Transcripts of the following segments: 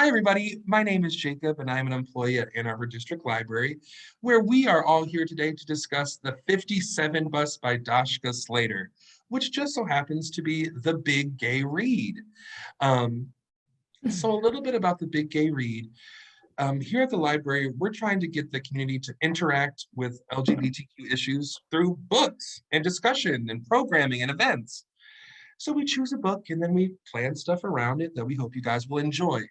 Hi, everybody. My name is Jacob, and I'm an employee at Ann Arbor District Library, where we are all here today to discuss the 57 bus by Dashka Slater, which just so happens to be the Big Gay Read. Um, so a little bit about the Big Gay Read. Here at the library, we're trying to get the community to interact with LGBTQ issues through books and discussion and programming and events. So we choose a book and then we plan stuff around it that we hope you guys will enjoy.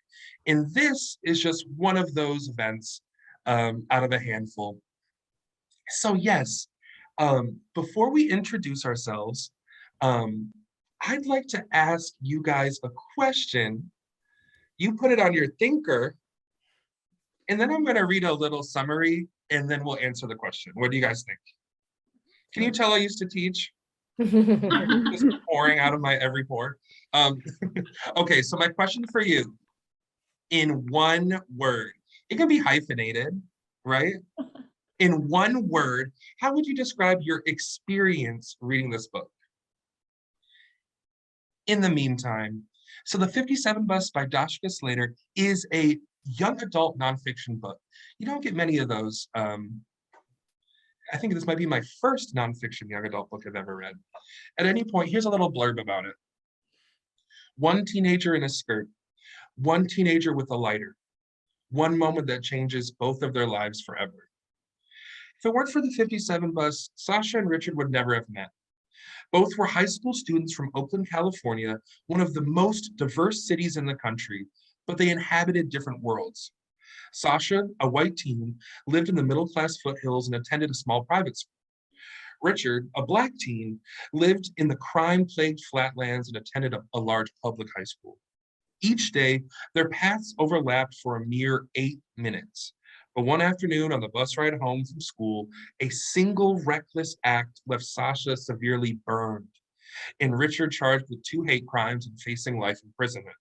And this is just one of those events out of a handful. So yes, before we introduce ourselves, um, I'd like to ask you guys a question. You put it on your thinker, and then I'm gonna read a little summary and then we'll answer the question. What do you guys think? Can you tell I used to teach? Just pouring out of my every pore. Um, okay, so my question for you, in one word, it can be hyphenated, right? In one word, how would you describe your experience reading this book? In the meantime, so the 57 Bus by Dashka Slater is a young adult nonfiction book. You don't get many of those. I think this might be my first nonfiction young adult book I've ever read. At any point, here's a little blurb about it. One teenager in a skirt, one teenager with a lighter, one moment that changes both of their lives forever. If it weren't for the 57 bus, Sasha and Richard would never have met. Both were high school students from Oakland, California, one of the most diverse cities in the country, but they inhabited different worlds. Sasha, a white teen, lived in the middle-class foothills and attended a small private school. Richard, a black teen, lived in the crime-plagued flatlands and attended a large public high school. Each day, their paths overlapped for a mere 8 minutes. But one afternoon on the bus ride home from school, a single reckless act left Sasha severely burned, and Richard charged with 2 hate crimes and facing life imprisonment.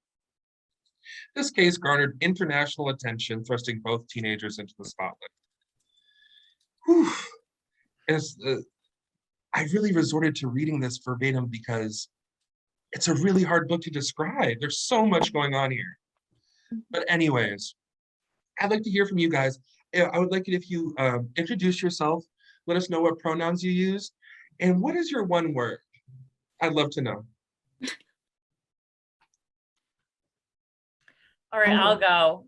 This case garnered international attention, thrusting both teenagers into the spotlight. Whew. I really resorted to reading this verbatim because it's a really hard book to describe. There's so much going on here. But anyways, I'd like to hear from you guys. I would like it if you introduce yourself, let us know what pronouns you use, and what is your one word? I'd love to know. All right, I'll go.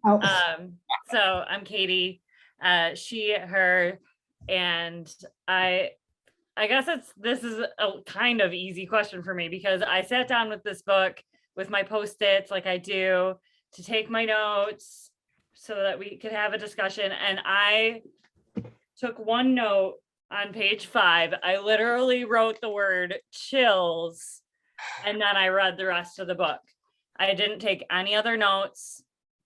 So I'm Katie, she, her, and I guess this is a kind of easy question for me because I sat down with this book with my Post-its like I do to take my notes so that we could have a discussion. And I took one note on page 5. I literally wrote the word chills and then I read the rest of the book. I didn't take any other notes.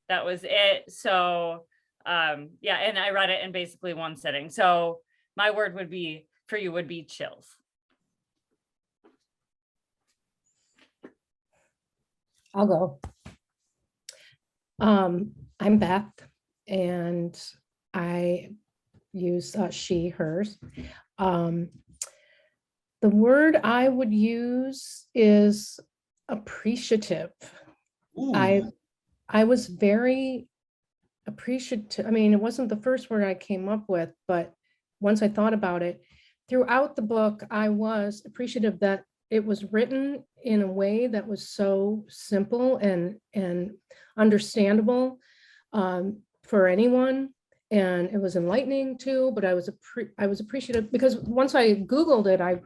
That was it. So yeah, and I read it in basically one sitting. So my word would be, for you, would be chills. I'll go. I'm Beth, and I use she, hers. The word I would use is appreciative. Ooh. I was very appreciative. I mean, it wasn't the first word I came up with, but once I thought about it, throughout the book, I was appreciative that it was written in a way that was so simple and understandable for anyone. And it was enlightening too, but I was appreciative because once I Googled it, I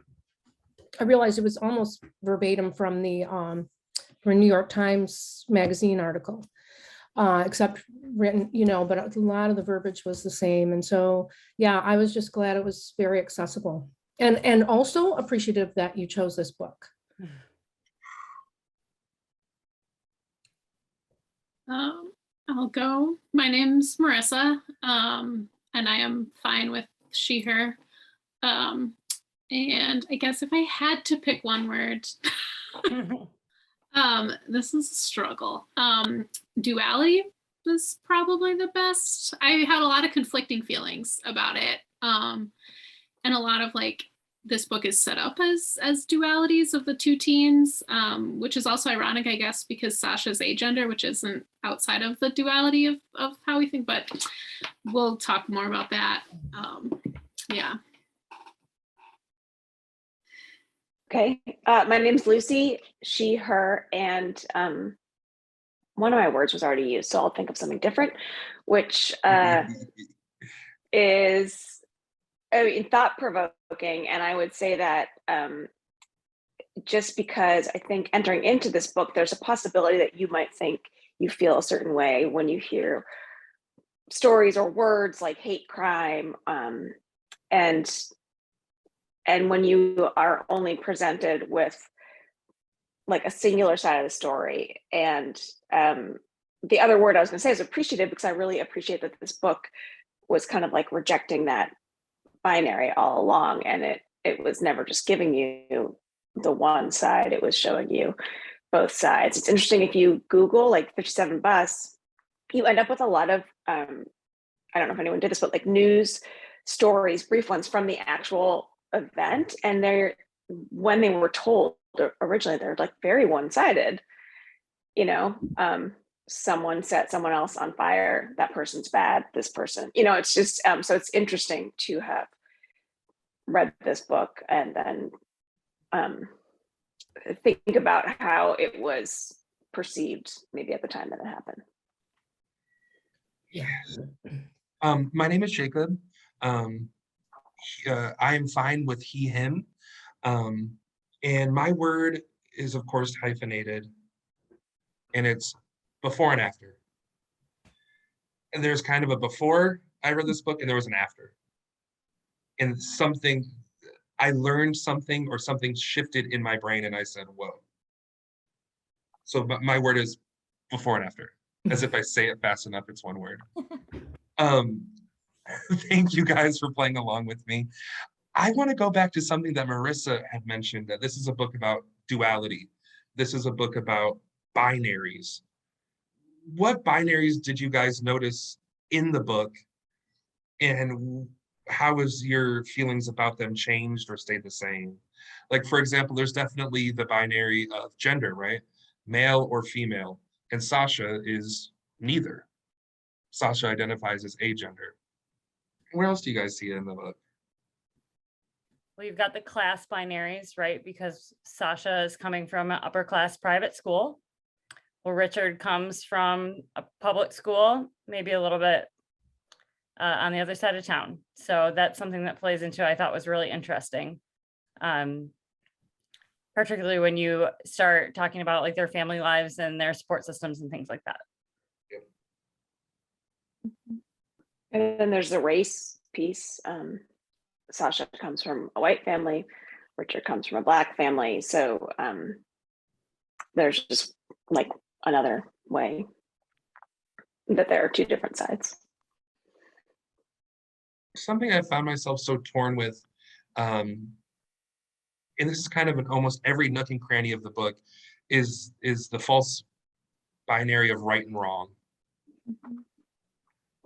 realized it was almost verbatim from the New York Times magazine article, except written, but a lot of the verbiage was the same. And so, yeah, I was just glad it was very accessible and also appreciative that you chose this book. I'll go. My name's Marissa, and I am fine with she, her. And I guess if I had to pick one word, this is a struggle. Duality was probably the best. I had a lot of conflicting feelings about it. And a lot of like this book is set up as dualities of the two teens, which is also ironic, I guess, because Sasha's agender, which isn't outside of the duality of how we think, but we'll talk more about that. Yeah. Okay, my name's Lucy, she, her, and one of my words was already used, so I'll think of something different, which is, I mean, thought-provoking. And I would say that just because I think entering into this book, there's a possibility that you might think you feel a certain way when you hear stories or words like hate crime, and when you are only presented with like a singular side of the story. And the other word I was going to say is appreciative, because I really appreciate that this book was kind of like rejecting that binary all along, and it was never just giving you the one side, it was showing you both sides. It's interesting, if you Google like 57 bus, you end up with a lot of I don't know if anyone did this, but like news stories, brief ones from the actual event, and they're, when they were told originally, they're like very one-sided. You know, someone set someone else on fire, that person's bad, this person, you know, it's just so it's interesting to have read this book and then think about how it was perceived maybe at the time that it happened. Yeah. My name is Jacob. I am fine with he, him. And my word is, of course, hyphenated. And it's before and after. And there's kind of a before I read this book, and there was an after. And something, I learned something, or something shifted in my brain, and I said, whoa. So my word is before and after. As if I say it fast enough, it's one word. Thank you guys for playing along with me. I want to go back to something that Marissa had mentioned, that this is a book about duality. This is a book about binaries. What binaries did you guys notice in the book, and how has your feelings about them changed or stayed the same? Like, for example, there's definitely the binary of gender, right? Male or female. And Sasha is neither. Sasha identifies as agender. Where else do you guys see it in the book? Well, you've got the class binaries, right? Because Sasha is coming from an upper class private school. Well, Richard comes from a public school, maybe a little bit on the other side of town. So that's something that plays into, I thought was really interesting. Particularly when you start talking about like their family lives and their support systems and things like that. And then there's the race piece. Sasha comes from a white family, Richard comes from a Black family. So there's just like another way that there are two different sides. Something I found myself so torn with, and this is kind of in almost every nook and cranny of the book, is the false binary of right and wrong.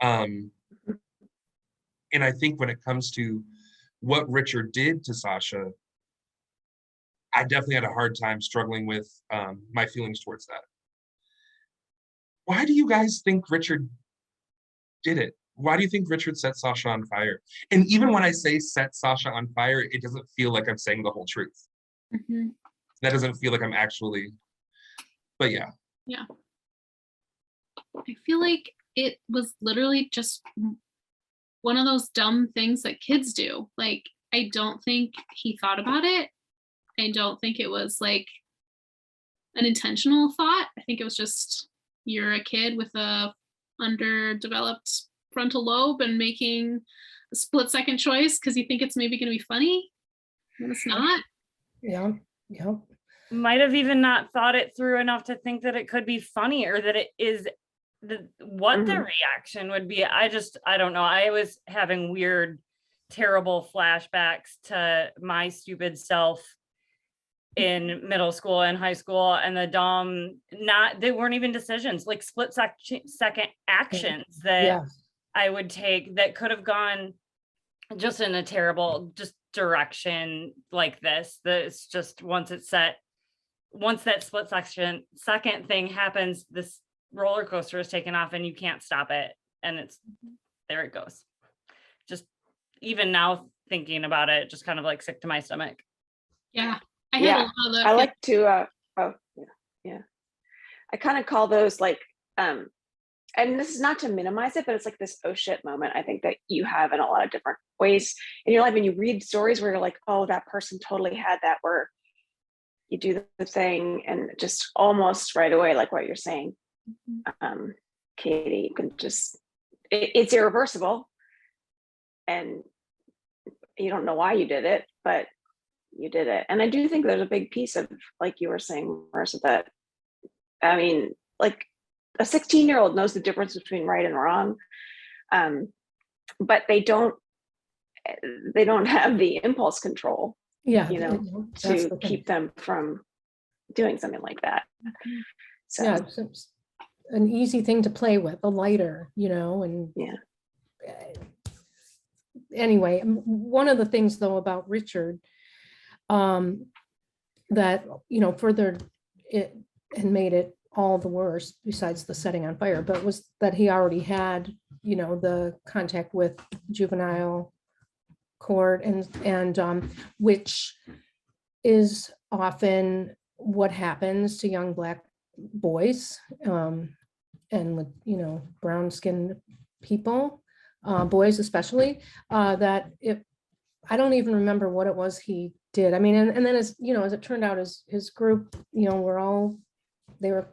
And I think when it comes to what Richard did to Sasha, I definitely had a hard time struggling with my feelings towards that. Why do you guys think Richard did it? Why do you think Richard set Sasha on fire? And even when I say set Sasha on fire, it doesn't feel like I'm saying the whole truth. Mm-hmm. That doesn't feel like I'm actually, but yeah. Yeah. I feel like it was literally just one of those dumb things that kids do. Like, I don't think he thought about it. I don't think it was like an intentional thought. I think it was just, you're a kid with a underdeveloped frontal lobe and making a split-second choice because you think it's maybe going to be funny, and it's not. Yeah. Yeah. Might have even not thought it through enough to think that it could be funny, or that it is what the reaction would be. I don't know. I was having weird, terrible flashbacks to my stupid self in middle school and high school, and the dom, they weren't even decisions, like second actions that Yeah. I would take that could have gone just in a terrible, just direction like this. It's just once it's set, once that split second thing happens, this roller coaster is taken off and you can't stop it. And it's, there it goes. Just even now thinking about it, just kind of like sick to my stomach. Yeah. I had a lot of I like to, yeah. I kind of call those like, and this is not to minimize it, but it's like this oh shit moment I think that you have in a lot of different ways in your life. And you read stories where you're like, oh, that person totally had that, where you do the thing and just almost right away, like what you're saying, Katie, you can just, it's irreversible and you don't know why you did it, but you did it. And I do think there's a big piece of, like you were saying, Marissa, that, I mean, like a 16-year-old knows the difference between right and wrong, but they don't have the impulse control, Yeah, you know, to keep them from doing something like that. So yeah, it's an easy thing to play with, a lighter, you know, and yeah. Anyway, one of the things though about Richard, that, you know, furthered it and made it all the worse, besides the setting on fire, but was that he already had, you know, the contact with juvenile court and which is often what happens to young Black boys, and with, you know, brown skinned people, boys especially, that I don't even remember what it was he did. I mean, and then as, you know, as it turned out, his group, you know, they were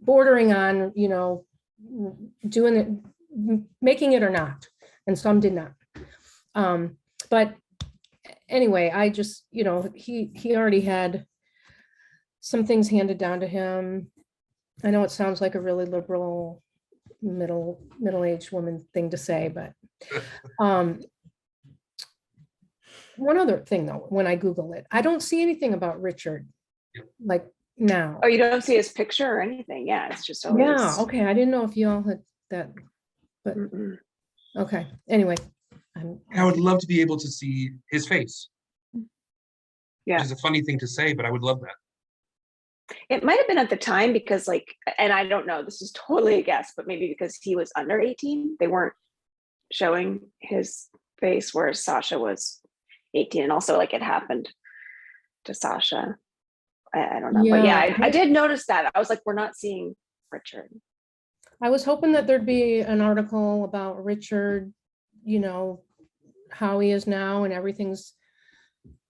bordering on, you know, doing it, making it or not, and some did not. But anyway, I just, you know, he already had some things handed down to him. I know it sounds like a really liberal middle-aged woman thing to say, but one other thing though, when I Google it, I don't see anything about Richard, like now. Oh, you don't see his picture or anything? Yeah, it's just always. Yeah, okay, I didn't know if you all had that, but okay, anyway. I would love to be able to see his face. Yeah. Which is a funny thing to say, but I would love that. It might have been at the time because, like, and I don't know, this is totally a guess, but maybe because he was under 18, they weren't showing his face, whereas Sasha was 18. And also, like, it happened to Sasha. I don't know. But yeah, I did notice that. I was like, we're not seeing Richard. I was hoping that there'd be an article about Richard, you know, how he is now and everything's,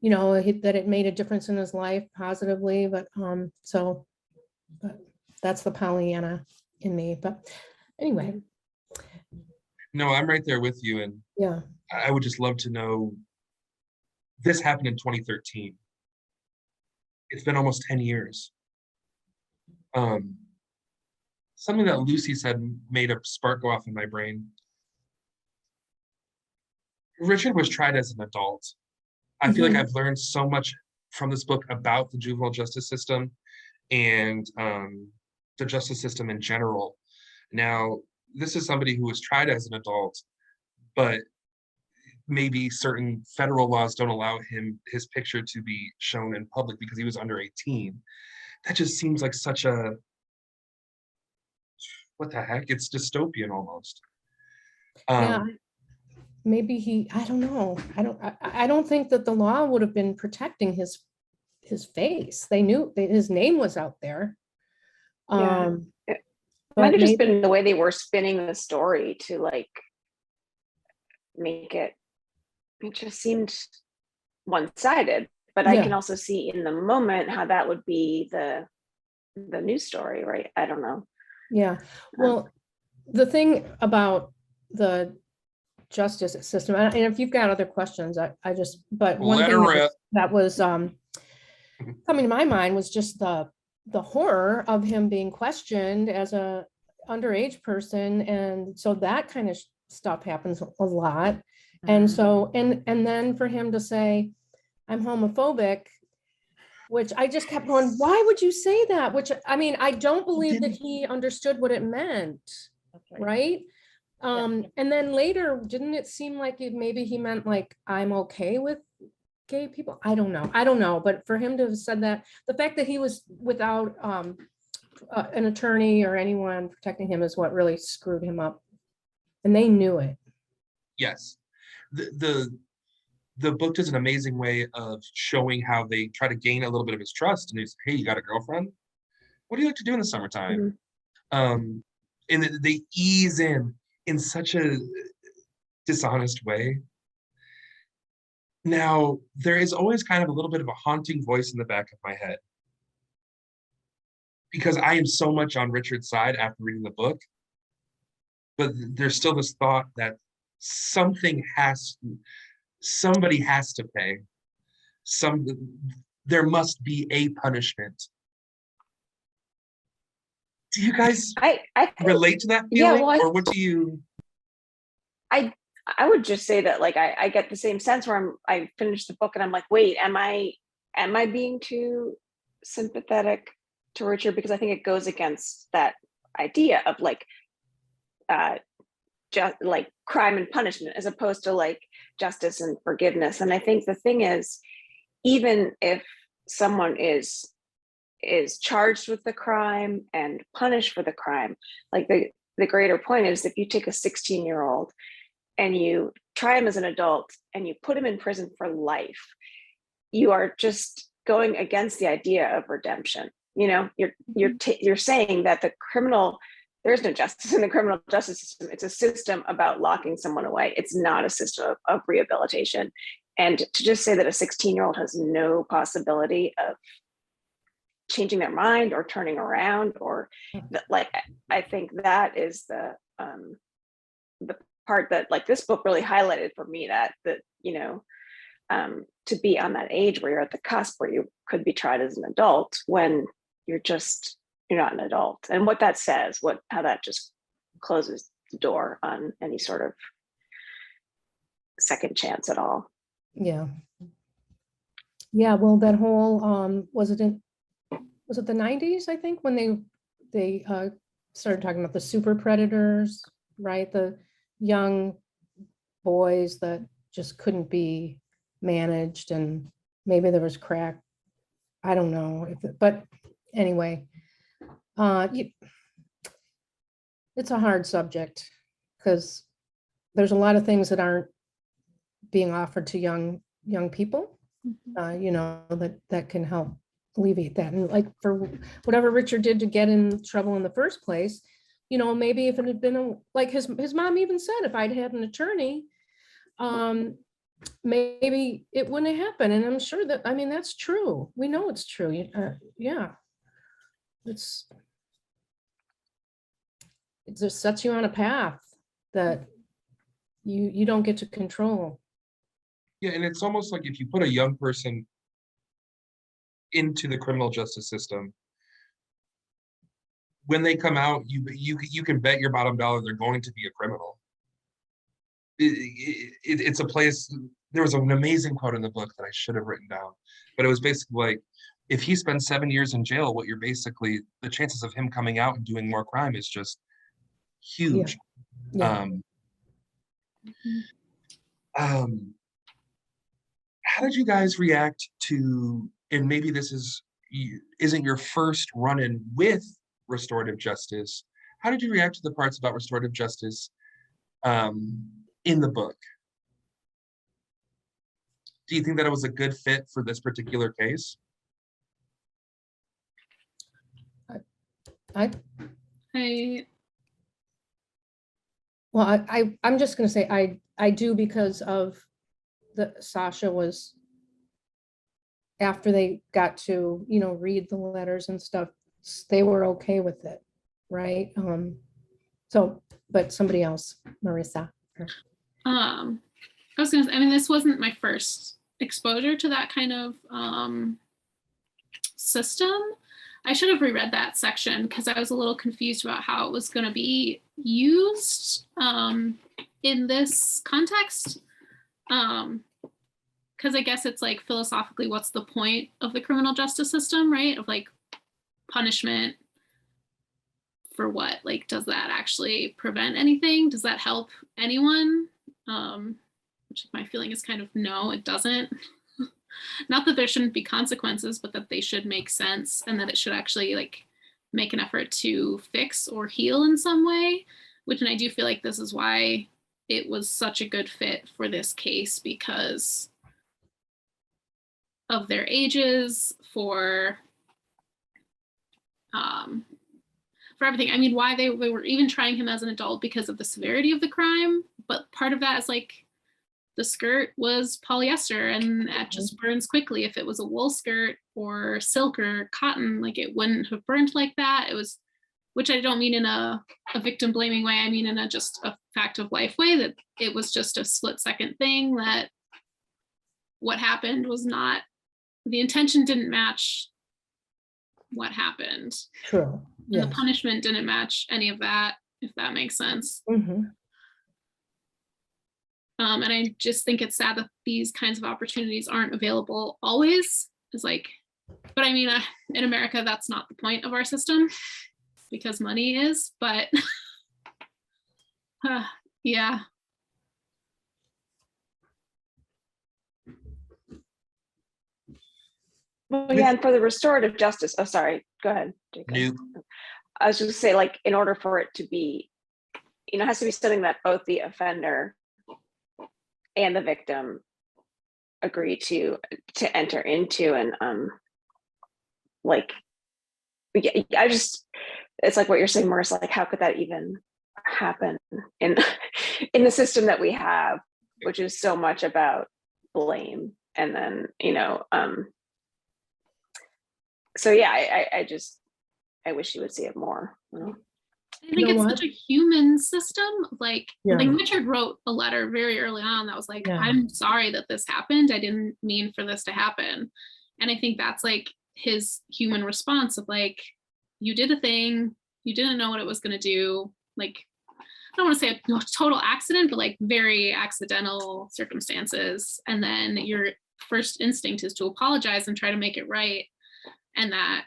you know, that it made a difference in his life positively, but but that's the Pollyanna in me. But anyway. No, I'm right there with you. And yeah, I would just love to know, this happened in 2013. It's been almost 10 years. Something that Lucy said made a spark go off in my brain. Richard was tried as an adult. I feel like I've learned so much from this book about the juvenile justice system and the justice system in general. Now, this is somebody who was tried as an adult, but maybe certain federal laws don't allow his picture to be shown in public because he was under 18. That just seems like such a, what the heck? It's dystopian almost. yeah. Maybe I don't know. I don't think that the law would have been protecting his face. They knew that his name was out there. Yeah. It might have just been the way they were spinning the story to, like, make it just seemed one-sided. But I can also see in the moment how that would be the news story, right? I don't know. Yeah. Well, the thing about the justice system, and if you've got other questions, but one thing that was coming to my mind was just the horror of him being questioned as a underage person, and so that kind of stuff happens a lot. And so and then for him to say, I'm homophobic, which I just kept going, why would you say that? Which, I mean, I don't believe that he understood what it meant, right? And then later, didn't it seem like maybe he meant like, I'm okay with gay people? I don't know. But for him to have said that, the fact that he was without an attorney or anyone protecting him is what really screwed him up. And they knew it. Yes. The book does an amazing way of showing how they try to gain a little bit of his trust. And he's, hey, you got a girlfriend? What do you like to do in the summertime? And they ease in such a dishonest way. Now, there is always kind of a little bit of a haunting voice in the back of my head, because I am so much on Richard's side after reading the book, but there's still this thought that somebody has to pay. There must be a punishment. Do you guys I relate to that Yeah, feeling, well, or what do you? I would just say that, like, I get the same sense where I finished the book and I'm like, wait, am I being too sympathetic to Richard? Because I think it goes against that idea of like just like crime and punishment as opposed to like justice and forgiveness. And I think the thing is, even if someone is charged with the crime and punished for the crime, like the greater point is, if you take a 16-year-old and you try him as an adult and you put him in prison for life, you are just going against the idea of redemption. You know, you're saying that there is no justice in the criminal justice system. It's a system about locking someone away. It's not a system of rehabilitation. And to just say that a 16-year-old has no possibility of changing their mind or turning around, or like, I think that is the part that, like, this book really highlighted for me, that you know, to be on that age where you're at the cusp where you could be tried as an adult when you're not an adult, and what that says, how that just closes the door on any sort of second chance at all. Yeah. Well, that whole was it the 90s, I think, when they started talking about the super predators, right? The young boys that just couldn't be managed, and maybe there was crack. I don't know but anyway, it's a hard subject because there's a lot of things that aren't being offered to young people, you know, that can help alleviate that. And like, for whatever Richard did to get in trouble in the first place, you know, maybe if it had been like his mom even said, if I'd had an attorney, maybe it wouldn't have happened. And I'm sure that, I mean, that's true. We know it's true. Yeah. It just sets you on a path that you don't get to control. Yeah, and it's almost like if you put a young person into the criminal justice system, when they come out, you can bet your bottom dollar they're going to be a criminal. It's a place. There was an amazing quote in the book that I should have written down, but it was basically like, if he spends 7 years in jail, what you're basically, the chances of him coming out and doing more crime is just huge. Yeah. How did you guys react to, and maybe this isn't your first run-in with restorative justice, how did you react to the parts about restorative justice in the book? Do you think that it was a good fit for this particular case? I'm just going to say I do, because of Sasha was, after they got to, you know, read the letters and stuff, they were okay with it, right? So, but somebody else, Marissa. I was gonna say, I mean, this wasn't my first exposure to that kind of system. I should have reread that section because I was a little confused about how it was going to be used in this context. Because I guess it's like, philosophically, what's the point of the criminal justice system, right? Of like punishment for what? Like, does that actually prevent anything? Does that help anyone? Which my feeling is kind of no, it doesn't. Not that there shouldn't be consequences, but that they should make sense and that it should actually like make an effort to fix or heal in some way, and I do feel like this is why it was such a good fit for this case, because of their ages, for everything. I mean, why they were even trying him as an adult because of the severity of the crime, but part of that is like the skirt was polyester and that just burns quickly. If it was a wool skirt or silk or cotton, like it wouldn't have burned like that. It was, which I don't mean in a victim blaming way. I mean in a just a fact of life way, that it was just a split second thing, that what happened was not, the intention didn't match what happened. True. And Yes. the punishment didn't match any of that, if that makes sense. Mhm. And I just think it's sad that these kinds of opportunities aren't available always. It's like, but I mean, in America, that's not the point of our system, because money is, but yeah. Well, yeah, and for the restorative justice, oh, sorry, go ahead, Jacob. Nope. I was just gonna say, like, in order for it to be, it has to be something that both the offender and the victim agree to enter into, and like, yeah, it's like what you're saying, Marissa, like, how could that even happen in in the system that we have, which is so much about blame, and then so yeah, I wish you would see it more. I think it's such a human system. Like, Yeah. like Richard wrote a letter very early on that was like, Yeah. I'm sorry that this happened. I didn't mean for this to happen. And I think that's like his human response of like, you did a thing, you didn't know what it was going to do. Like, I don't want to say a total accident, but like very accidental circumstances. And then your first instinct is to apologize and try to make it right. And that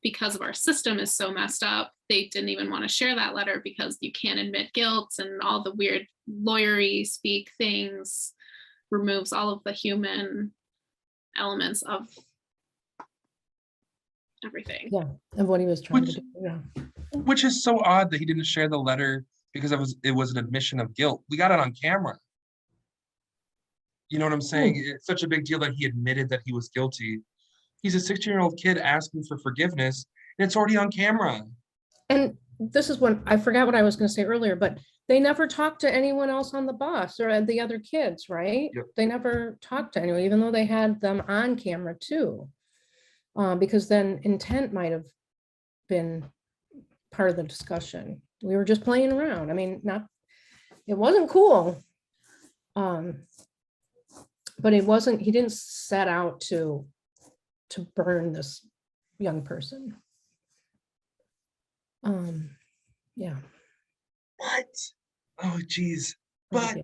because of our system is so messed up, they didn't even want to share that letter because you can't admit guilt, and all the weird lawyery speak things removes all of the human elements of everything. Yeah, of what he was trying to do. Yeah. Which is so odd that he didn't share the letter because it was an admission of guilt. We got it on camera. You know what I'm saying? It's such a big deal that he admitted that he was guilty. He's a 16-year-old kid asking for forgiveness, and it's already on camera. And this is when I forgot what I was going to say earlier, but they never talked to anyone else on the bus or the other kids, right? Yep. They never talked to anyone, even though they had them on camera too. Because then intent might have been part of the discussion. We were just playing around. I mean, it wasn't cool. But it wasn't, he didn't set out to burn this young person. Yeah. What? Oh, geez. But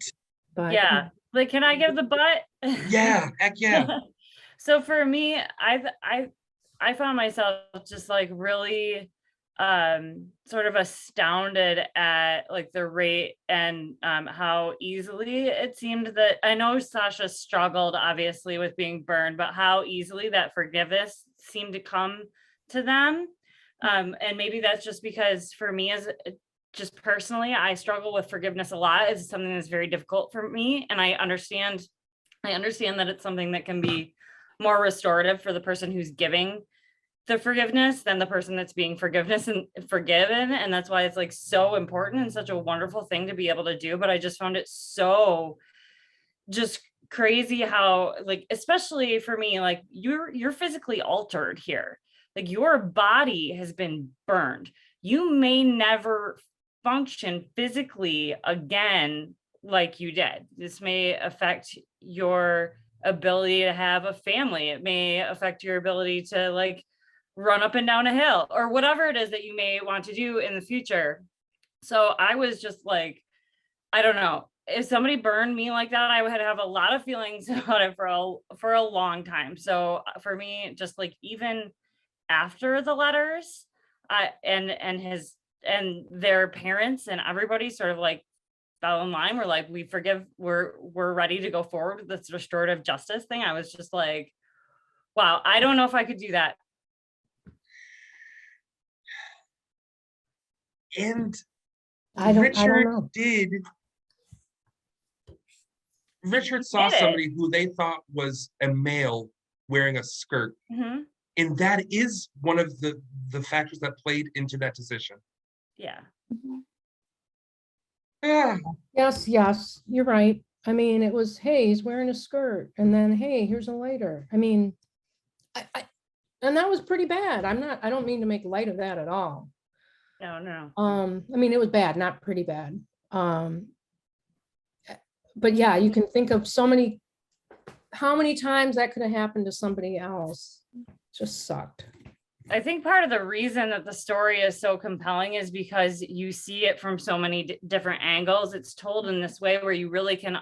Yeah. Like, can I give the but? yeah, heck yeah. So for me, I found myself just like really sort of astounded at like the rate and how easily it seemed that, I know Sasha struggled obviously with being burned, but how easily that forgiveness seemed to come to them. And maybe that's just because for me, as just personally, I struggle with forgiveness a lot. It's something that's very difficult for me, and I understand that it's something that can be more restorative for the person who's giving the forgiveness than the person that's being forgiven. And that's why it's like so important and such a wonderful thing to be able to do. But I just found it so just crazy how, like, especially for me, like you're physically altered here. Like your body has been burned. You may never function physically again like you did. This may affect your ability to have a family. It may affect your ability to like run up and down a hill or whatever it is that you may want to do in the future. So I was just like, I don't know. If somebody burned me like that, I would have a lot of feelings about it for a long time. So for me, just like even after the letters, and their parents and everybody sort of like fell in line. We're like, we forgive, we're ready to go forward with this restorative justice thing. I was just like, wow, I don't know if I could do that. And I don't Richard know. did. Richard saw Did it. somebody who they thought was a male wearing a skirt. Mhm. And that is one of the factors that played into that decision. Yeah. Ah, Yes, yes, you're right. I mean, it was, hey, he's wearing a skirt, and then, hey, here's a lighter. I mean, and that was pretty bad. I don't mean to make light of that at all. No. I mean, it was bad, not pretty bad. But yeah, you can think of how many times that could have happened to somebody else. Just sucked. I think part of the reason that the story is so compelling is because you see it from so many different angles. It's told in this way where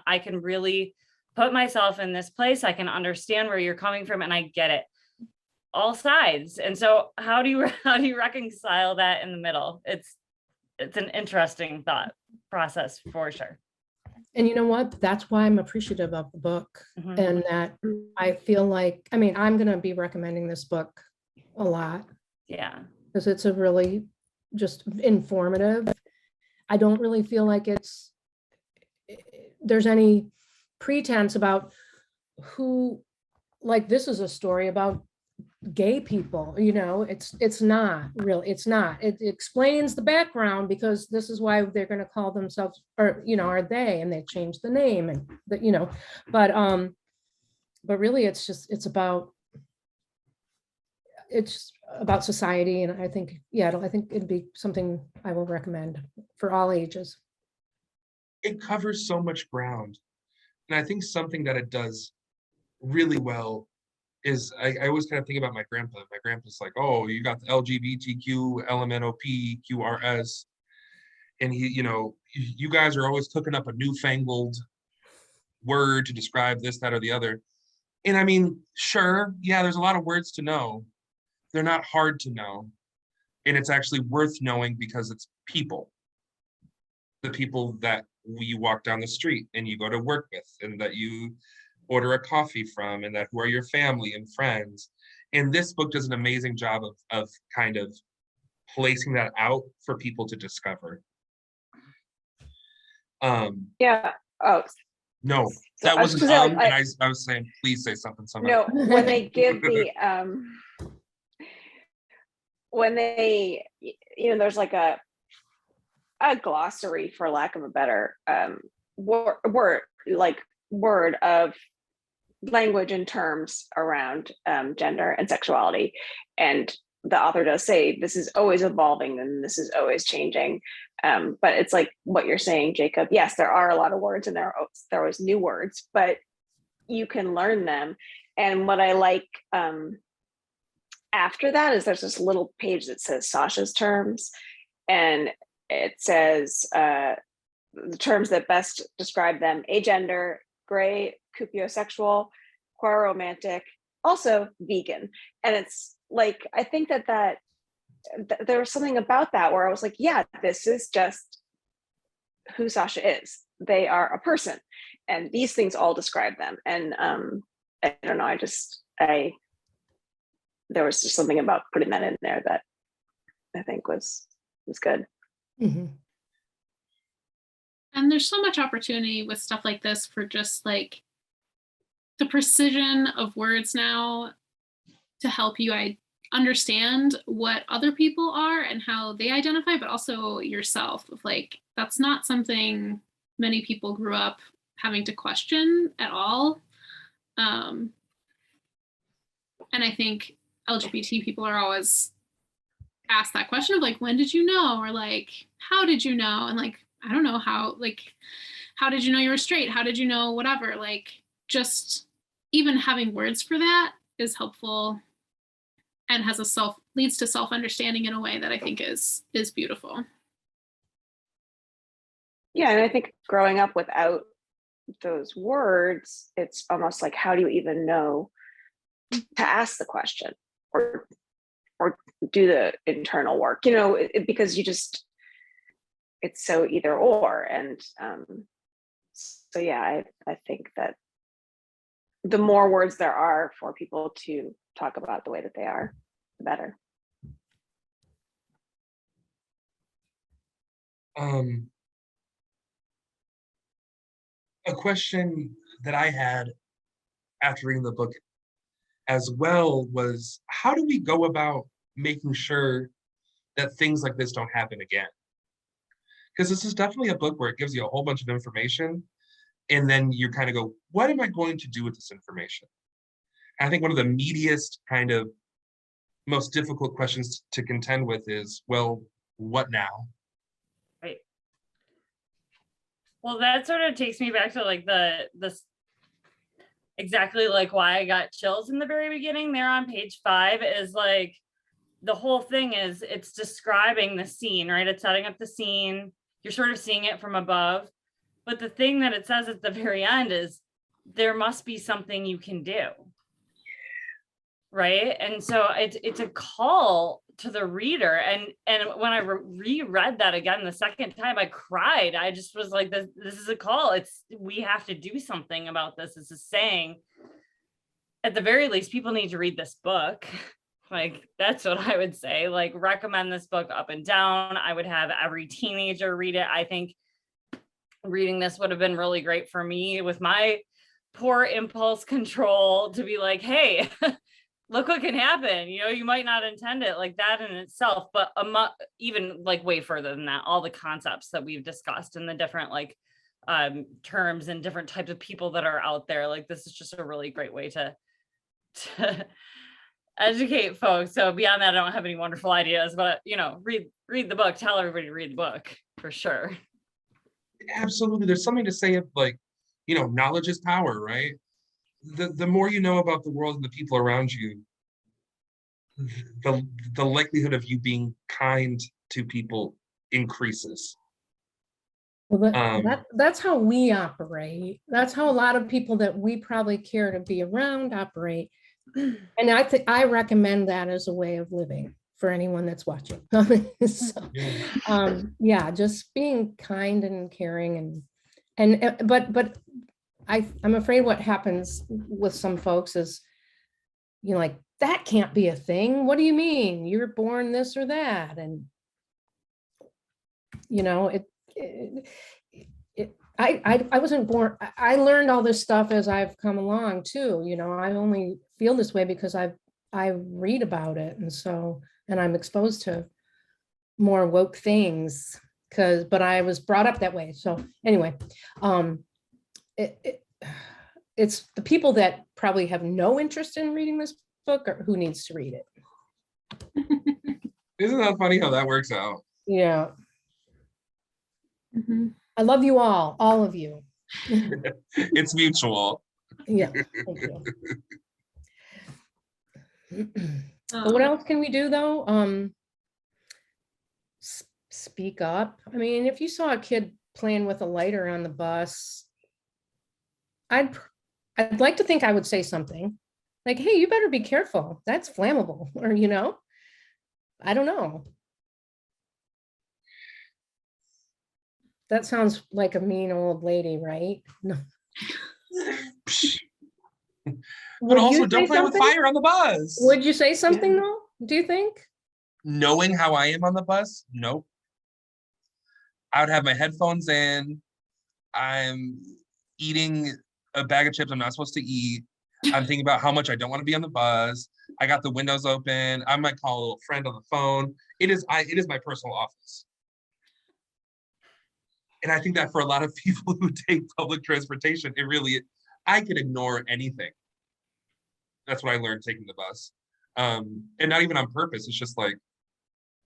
I can really put myself in this place. I can understand where you're coming from, and I get it, all sides. And so how do you reconcile that in the middle? It's an interesting thought process for sure. And you know what? That's why I'm appreciative of the book, Mhm. and that I feel like, I mean, I'm gonna be recommending this book a lot Yeah. because it's a really just informative. I don't really feel like there's any pretense about like this is a story about gay people, it's not really, it explains the background because this is why they're going to call themselves, or are they, and they changed the name, and but really it's about society, and I think it'd be something I will recommend for all ages. it covers so much ground. And I think something that it does really well is I always kind of think about my grandpa. My grandpa's like, oh, you got the LGBTQ, LMNOP, QRS. And you guys are always cooking up a newfangled word to describe this, that, or the other. And I mean, sure, yeah, there's a lot of words to know. They're not hard to know. And it's actually worth knowing because it's people. The people that you walk down the street and you go to work with, and that you order a coffee from, and that who are your family and friends. And this book does an amazing job of kind of placing that out for people to discover. Yeah. Oh, No, so that I was wasn't gonna say, and I was saying, please say something. no, when they give when they, there's like a glossary, for lack of a better word of language and terms around gender and sexuality. And the author does say this is always evolving and this is always changing. But it's like what you're saying, Jacob. Yes, there are a lot of words, and there are always new words, but you can learn them. And what I like after that is there's this little page that says Sasha's terms, and it says the terms that best describe them: agender, gray, cupiosexual, queer romantic, also vegan. And it's like, I think that there was something about that where I was like, yeah, this is just who Sasha is. They are a person, and these things all describe them. And I don't know, there was just something about putting that in there that I think was good. Mm-hmm. And there's so much opportunity with stuff like this for just like the precision of words now to help you understand what other people are and how they identify, but also yourself. Of like, that's not something many people grew up having to question at all. And I think LGBT people are always asked that question of like, when did you know? Or like, how did you know? And like, I don't know how did you know you were straight? How did you know whatever? Like, just even having words for that is helpful and leads to self-understanding in a way that I think is beautiful. Yeah, and I think growing up without those words, it's almost like, how do you even know to ask the question or do the internal work, you know, because you just, it's so either or. And so yeah, I think that the more words there are for people to talk about the way that they are, the better. A question that I had after reading the book as well was, how do we go about making sure that things like this don't happen again? Because this is definitely a book where it gives you a whole bunch of information, and then you kind of go, what am I going to do with this information? And I think one of the meatiest, kind of most difficult questions to contend with is, well, what now? Right. Well, that sort of takes me back to like this exactly like why I got chills in the very beginning there on page 5 is like the whole thing is it's describing the scene, right? It's setting up the scene. You're sort of seeing it from above. But the thing that it says at the very end is there must be something you can do. Right. And so it's a call to the reader. And when I reread that again the second time, I cried. I just was like, this is a call. We have to do something about this. This is saying, at the very least, people need to read this book. Like, that's what I would say. Like, recommend this book up and down. I would have every teenager read it. I think reading this would have been really great for me with my poor impulse control to be like, hey, look what can happen. You know, you might not intend it like that in itself, but even like way further than that, all the concepts that we've discussed and the different like terms and different types of people that are out there. Like, this is just a really great way to educate folks. So beyond that, I don't have any wonderful ideas, but you know, read the book, tell everybody to read the book for sure. Absolutely. There's something to say of like, you know, knowledge is power, right? The more you know about the world and the people around you, the likelihood of you being kind to people increases. Well, that's how we operate. That's how a lot of people that we probably care to be around operate. And I think I recommend that as a way of living for anyone that's watching. So, yeah, just being kind and caring but I'm afraid what happens with some folks is, you know, like, that can't be a thing. What do you mean? You're born this or that? And, you know, I wasn't born, I learned all this stuff as I've come along too. You know, I only feel this way because I read about it. And so, and I'm exposed to more woke things but I was brought up that way. So anyway, it's the people that probably have no interest in reading this book or who needs to read it. Isn't that funny how that works out? Yeah. Mm-hmm. I love you all of you. It's mutual. Yeah. Thank you. But what else can we do though? Speak up. I mean, if you saw a kid playing with a lighter on the bus, I'd like to think I would say something like, hey, you better be careful. That's flammable. Or, you know, I don't know. That sounds like a mean old lady, right? No. But also, don't play with fire on the bus. Would you say something though? Do you think? Knowing how I am on the bus, nope. I would have my headphones in. I'm eating a bag of chips I'm not supposed to eat. I'm thinking about how much I don't want to be on the bus. I got the windows open. I might call a little friend on the phone. It is my personal office. And I think that for a lot of people who take public transportation, I can ignore anything. That's what I learned taking the bus. And not even on purpose. It's just like,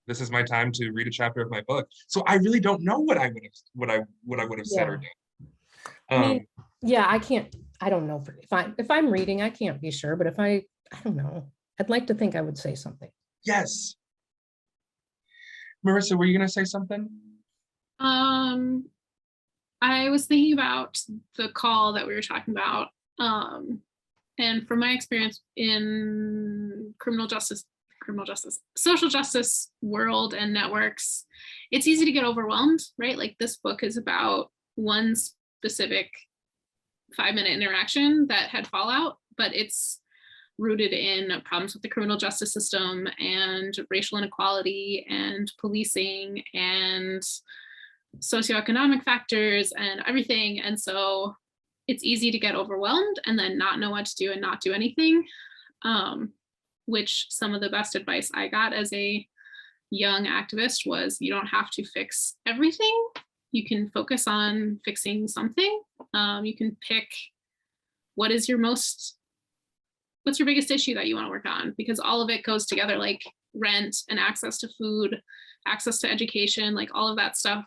this is my time to read a chapter of my book. So I really don't know what I would have said or done. I mean, yeah, I don't know. If I'm reading, I can't be sure, but if I don't know. I'd like to think I would say something. Yes. Marissa, were you going to say something? I was thinking about the call that we were talking about. And from my experience in criminal justice social justice world and networks, it's easy to get overwhelmed, right? Like this book is about one specific 5-minute interaction that had fallout, but it's rooted in problems with the criminal justice system and racial inequality and policing and socioeconomic factors and everything. And so it's easy to get overwhelmed and then not know what to do and not do anything, which some of the best advice I got as a young activist was you don't have to fix everything. You can focus on fixing something. You can pick what's your biggest issue that you want to work on, because all of it goes together, like rent and access to food, access to education, like all of that stuff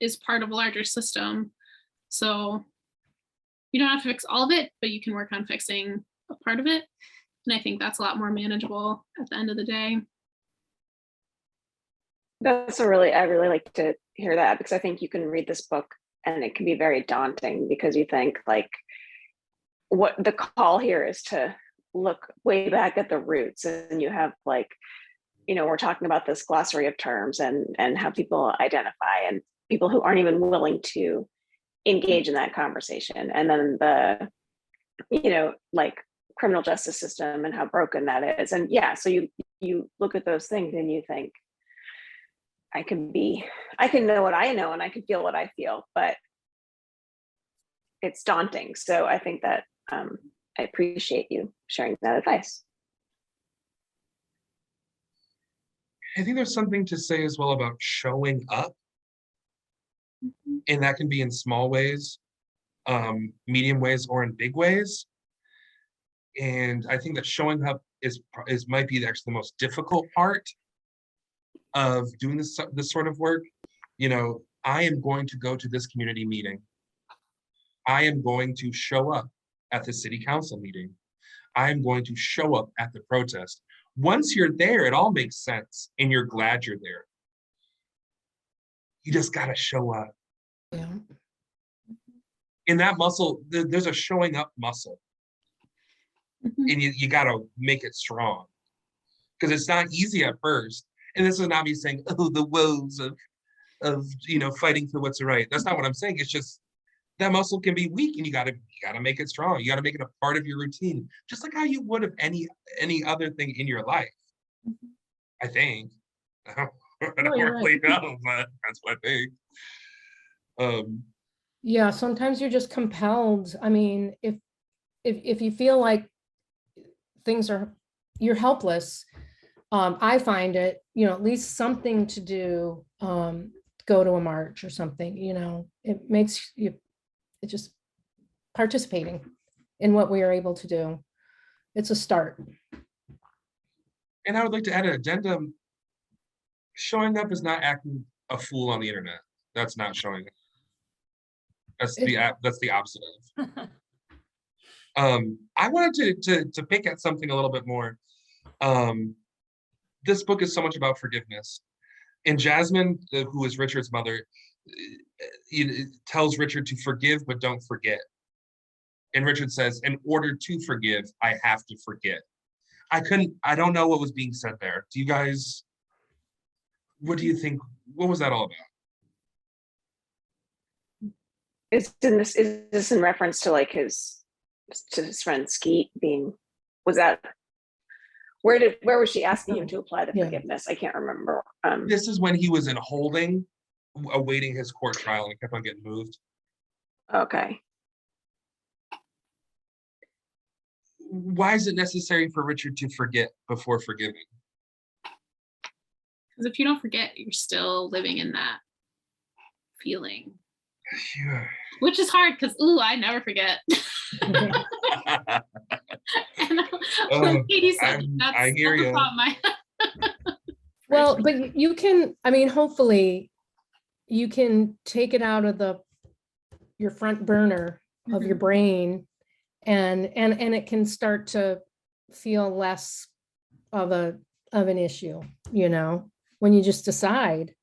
is part of a larger system. So you don't have to fix all of it, but you can work on fixing a part of it. And I think that's a lot more manageable at the end of the day. I really like to hear that, because I think you can read this book and it can be very daunting, because you think like what the call here is to look way back at the roots, and you have like, we're talking about this glossary of terms and how people identify, and people who aren't even willing to engage in that conversation. And then the, like criminal justice system and how broken that is. And yeah, so you look at those things and you think, I can know what I know and I can feel what I feel, but it's daunting. So I think that I appreciate you sharing that advice. I think there's something to say as well about showing up. And that can be in small ways, medium ways, or in big ways. And I think that showing up might be actually the most difficult part of doing this sort of work. I am going to go to this community meeting. I am going to show up at the city council meeting. I am going to show up at the protest. Once you're there, it all makes sense and you're glad you're there. You just gotta show up. Yeah. In that muscle, there's a showing up muscle. And you gotta make it strong. Because it's not easy at first. And this is not me saying, oh, the woes of fighting for what's right. That's not what I'm saying. It's just that muscle can be weak, and you gotta make it strong. You gotta make it a part of your routine, just like how you would of any other thing in your life. I think. I don't really know, but that's what I think. Yeah, sometimes you're just compelled. I mean, if you feel like you're helpless, I find it, at least something to do, go to a march or something, it makes you, it just participating in what we are able to do. It's a start. And I would like to add an addendum. Showing up is not acting a fool on the internet. That's not showing up. That's the opposite of. I wanted to pick at something a little bit more. This book is so much about forgiveness. And Jasmine, who is Richard's mother, tells Richard to forgive, but don't forget. And Richard says, in order to forgive, I have to forget. I don't know what was being said there. Do you guys, what do you think? What was that all about? Is this in reference to like his friend Skeet being, was that, where was she asking him to apply the forgiveness? I can't remember. This is when he was in holding, awaiting his court trial, and kept on getting moved. Okay. Why is it necessary for Richard to forget before forgiving? Because if you don't forget, you're still living in that feeling. Yeah. Which is hard because, I never forget. And like Katie said, I hear you. Well, but you can, hopefully you can take it out of your front burner of your brain, and it can start to feel less of an issue, when you just decide,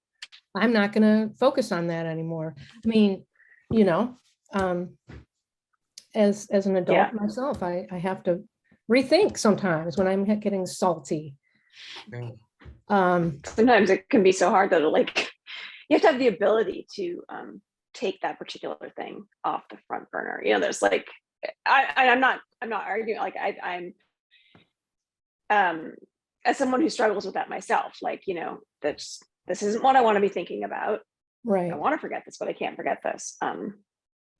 I'm not going to focus on that anymore. As an adult myself, I have to rethink sometimes when I'm getting salty Yeah. Sometimes it can be so hard though to like, you have to have the ability to take that particular thing off the front burner. You know, there's like, I'm not arguing, like I'm as someone who struggles with that myself, like, you know, this isn't what I want to be thinking about. Right. I want to forget this, but I can't forget this.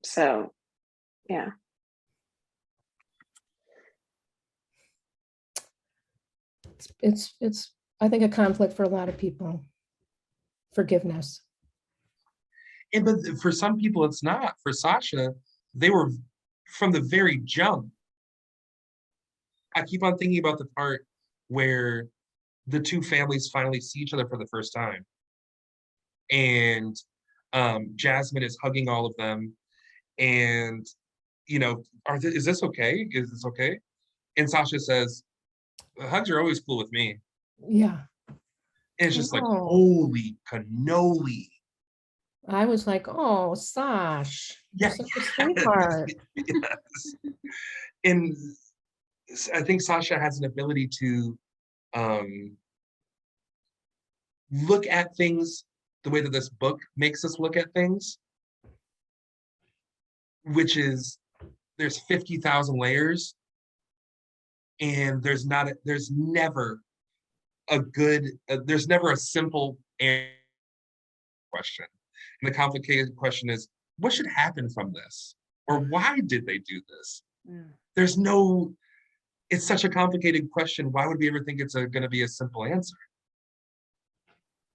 So yeah. It's I think a conflict for a lot of people. Forgiveness. And but for some people, it's not. For Sasha, they were from the very jump. I keep on thinking about the part where the two families finally see each other for the first time. And Jasmine is hugging all of them. And, you know, is this okay? Is this okay? And Sasha says, hugs are always cool with me. Yeah. And it's just like, Oh. holy cannoli. I was like, oh, Sash, Yeah. such a sweetheart. Yes. And I think Sasha has an ability to look at things the way that this book makes us look at things, which is there's 50,000 layers, and there's never a simple question. And the complicated question is, what should happen from this? Or why did they do this? There's no, it's such a complicated question. Why would we ever think it's going to be a simple answer?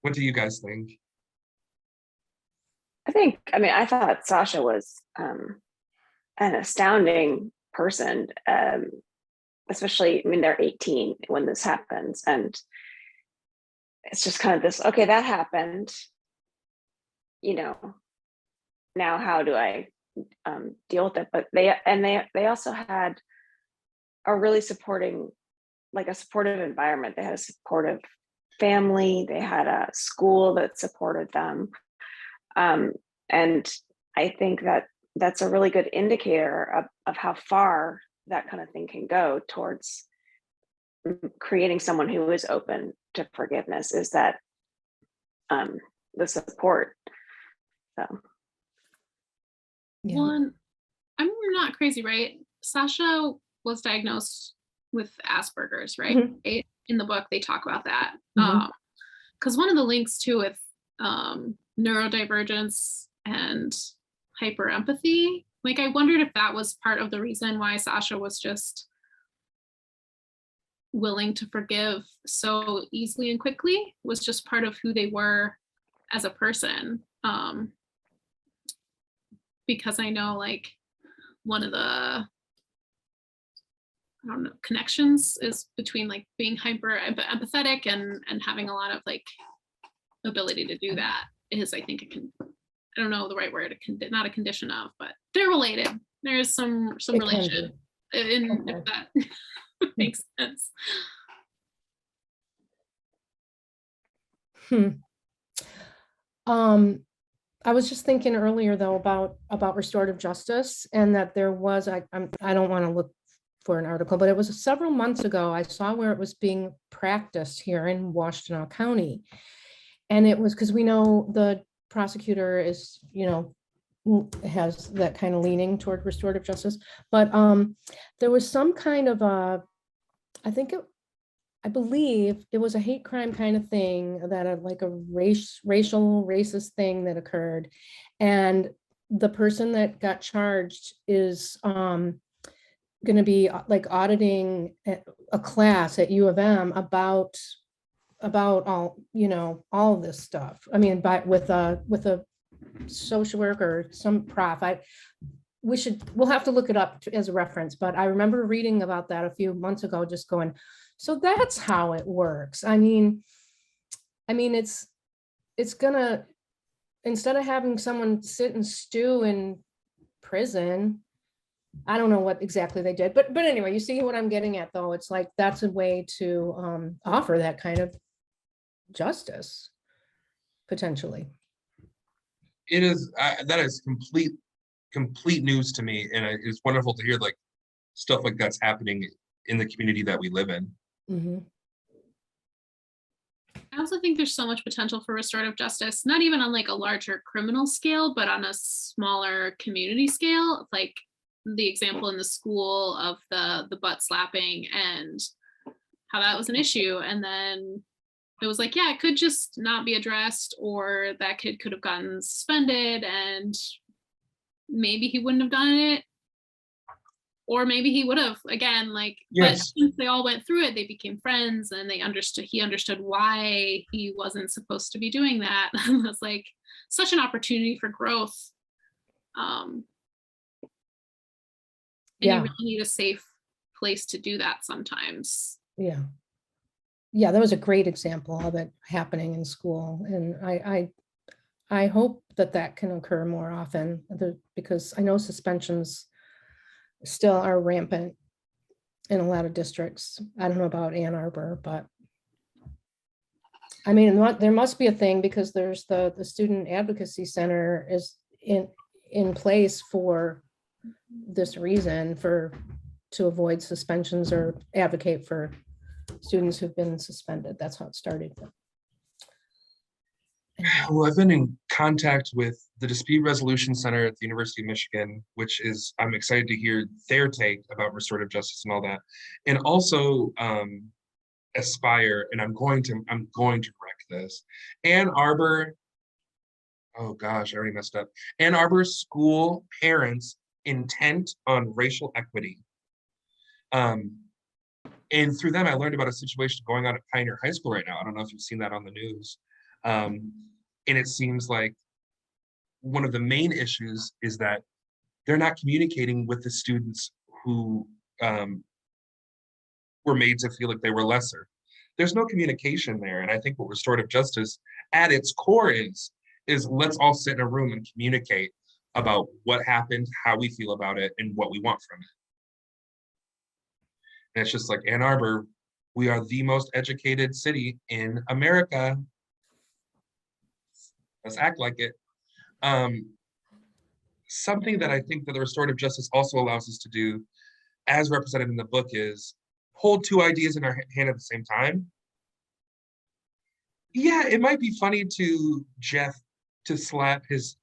What do you guys think? I thought Sasha was an astounding person, especially, they're 18 when this happens. And it's just kind of this, okay, that happened, you know, now how do I deal with it? But they also had a really supportive environment. They had a supportive family. They had a school that supported them. And I think that that's a really good indicator of how far that kind of thing can go towards creating someone who is open to forgiveness, is that the support. So Yeah. One, I'm not crazy, right? Sasha was diagnosed with Asperger's, right? Mhm. In the book, they talk about that. Mhm. Because one of the links too with neurodivergence and hyperempathy, like I wondered if that was part of the reason why Sasha was just willing to forgive so easily and quickly, was just part of who they were as a person. Because I know, like, one of the connections is between like being hyper empathetic and having a lot of like ability to do that is, I think, I don't know the right word, not a condition of, but they're related. There's some It can relation in, Okay. if that makes sense. I was just thinking earlier though about restorative justice, and that there was, I don't want to look for an article, but it was several months ago, I saw where it was being practiced here in Washtenaw County. And it was because we know the prosecutor is, has that kind of leaning toward restorative justice. But there was some kind of I believe it was a hate crime kind of thing, that like a racist thing that occurred. And the person that got charged is going to be like auditing a class at U of M about all, all of this stuff. I mean, with a social worker, some prof. We'll have to look it up as a reference, but I remember reading about that a few months ago, just going, so that's how it works. I mean, it's gonna, instead of having someone sit and stew in prison, I don't know what exactly they did, but anyway, you see what I'm getting at though. It's like, that's a way to offer that kind of justice, potentially. It is, that is complete news to me, and it's wonderful to hear like stuff like that's happening in the community that we live in. Mhm. I also think there's so much potential for restorative justice, not even on like a larger criminal scale, but on a smaller community scale. Like the example in the school of the butt slapping and how that was an issue. And then it was like, yeah, it could just not be addressed, or that kid could have gotten suspended and maybe he wouldn't have done it. Or maybe he would have, again, like, but Yes. since they all went through it, they became friends and he understood why he wasn't supposed to be doing that. It was like such an opportunity for growth. And you Yeah, really need a safe place to do that sometimes. yeah. Yeah, that was a great example of it happening in school. And I hope that that can occur more often, because I know suspensions still are rampant in a lot of districts. I don't know about Ann Arbor, but I mean, there must be a thing, because there's the Student Advocacy Center is in place for this reason, to avoid suspensions or advocate for students who've been suspended. That's how it started. Well, I've been in contact with the Dispute Resolution Center at the University of Michigan, which is, I'm excited to hear their take about restorative justice and all that. And also Aspire, and I'm going to correct this. Ann Arbor, oh gosh, I already messed up. Ann Arbor School Parents Intent on Racial Equity. And through them, I learned about a situation going on at Pioneer High School right now. I don't know if you've seen that on the news. And it seems like one of the main issues is that they're not communicating with the students who were made to feel like they were lesser. There's no communication there. And I think what restorative justice at its core is let's all sit in a room and communicate about what happened, how we feel about it, and what we want from it. And it's just like Ann Arbor, we are the most educated city in America. Let's act like it. Something that I think that the restorative justice also allows us to do, as represented in the book, is hold two ideas in our hand at the same time. Yeah, it might be funny to Jeff to slap his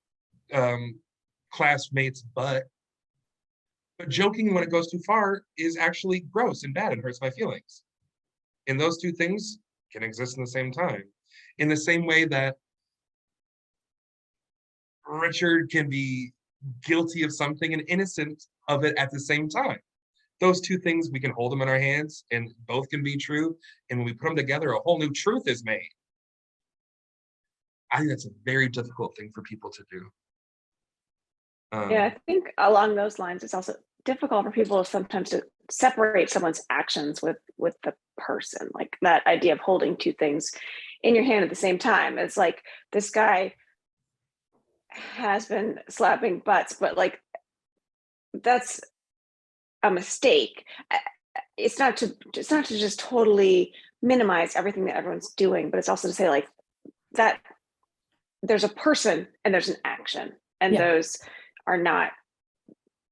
classmate's butt, but joking when it goes too far is actually gross and bad and hurts my feelings. And those two things can exist in the same time. In the same way that Richard can be guilty of something and innocent of it at the same time. Those two things, we can hold them in our hands and both can be true. And when we put them together, a whole new truth is made. I think that's a very difficult thing for people to do. Yeah, I think along those lines, it's also difficult for people sometimes to separate someone's actions with the person. Like that idea of holding two things in your hand at the same time. It's like this guy has been slapping butts, but like that's a mistake. It's not to just totally minimize everything that everyone's doing, but it's also to say like that there's a person and there's an action, and those are not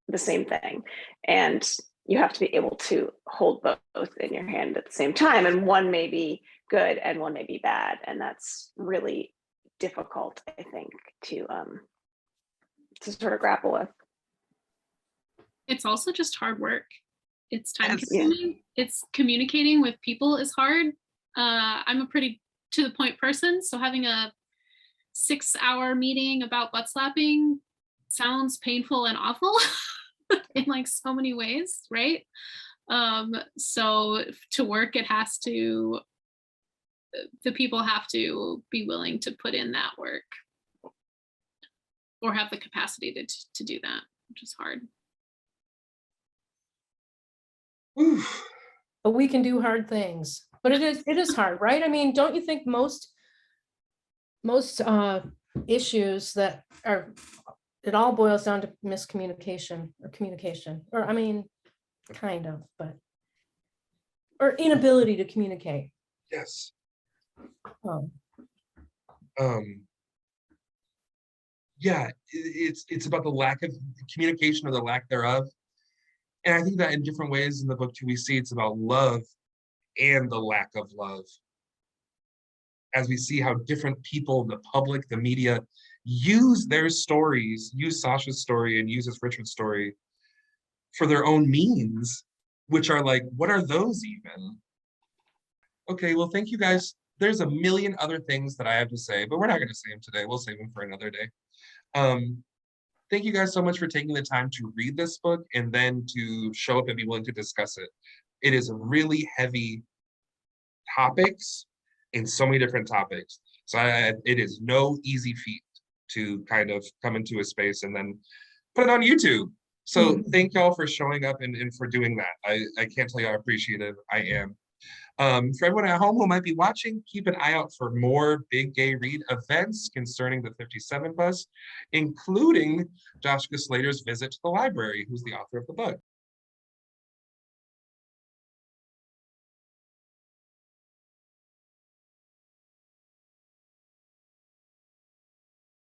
the same thing. And you have to be able to hold both in your hand at the same time. And one may be good and one may be bad. And that's really difficult, I think, to sort of grapple with. It's also just hard work. It's time Yes. consuming. It's communicating with people is hard. I'm a pretty to the point person. So having a 6-hour meeting about butt slapping sounds painful and awful in like so many ways, right? So to work, the people have to be willing to put in that work or have the capacity to do that, which is hard. Oof. But we can do hard things, but it is hard, right? I mean, don't you think most issues that are, it all boils down to miscommunication or communication, or I mean, kind of, but, or inability to communicate. Yes. Oh, Yeah, it's about the lack of communication or the lack thereof. And I think that in different ways in the book too, we see it's about love and the lack of love. as we see how different people, the public, the media, use their stories, use Sasha's story and uses Richard's story for their own means, which are like, what are those even? Okay, well, thank you guys. There's a million other things that I have to say, but we're not going to say them today. We'll save them for another day. Thank you guys so much for taking the time to read this book and then to show up and be willing to discuss it. It is a really heavy topics in so many different topics. So it is no easy feat to kind of come into a space and then put it on YouTube. So thank y'all for showing up and for doing that. I can't tell you how appreciative I am. For everyone at home who might be watching, keep an eye out for more Big Gay Read events concerning the 57 bus, including Dashka Slater's visit to the library, who's the author of the book.